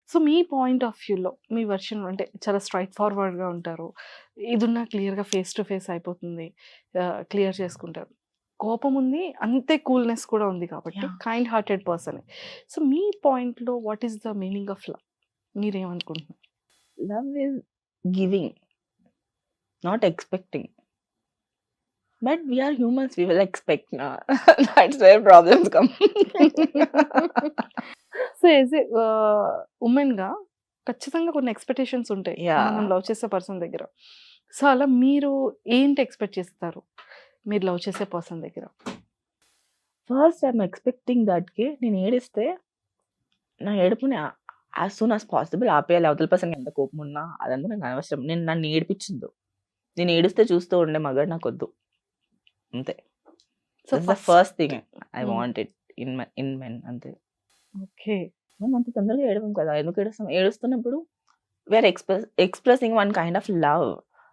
So me point of వ్యూలో మీ version అంటే చాలా స్ట్రైట్ ఫార్వర్డ్‌గా ఉంటారు. ఇదున్నా క్లియర్‌గా ఫేస్ టు ఫేస్ అయిపోతుంది. క్లియర్ చేసుకుంటారు. కోపం ఉంది. అంతే కూల్‌నెస్ కూడా ఉంది కాబట్టి యాహ్! కైండ్ హార్టెడ్ పర్సనే. సో మీ పాయింట్‌లో what is the meaning of love? మీరేమనుకుంటున్నారు? Love is giving, not expecting. But we are humans, we will expect నా. That's where problems come. So as a వుమెన్‌గా ఖచ్చితంగా కొన్ని ఎక్స్‌పెక్టేషన్స్ ఉంటాయి. మనం యాహ్! లవ్ చేసే పర్సన్ దగ్గర. సో అలా మీరు ఏంటి ఎక్స్‌పెక్ట్ చేస్తారు? మీరు లవ్ చేసే పర్సన్ దగ్గర? ఫస్ట్ ఐ యామ్ ఎక్స్‌పెక్టింగ్ దట్‌కి నేను ఏడిస్తే నా ఏడుపుని యాస్ సూన్ యాస్ పాసిబుల్ ఆపేయాలి. అవతల పర్సన్‌కి ఎంత కోపం ఉన్నా అదంతా నాకు అనవసరం. నన్ను ఏడిపించొద్దు. నేను ఏడుస్తే చూస్తూ ఉండే మగాడు నాకొద్దు. అంతే. So this is the first first thing I hmm. Want it in men అంతే. ఓకే. మనం అంత తొందరగా ఏడవం కదా! ఎందుకు ఏడుస్తాం? ఏడుస్తున్నప్పుడు we are expressing one kind of love.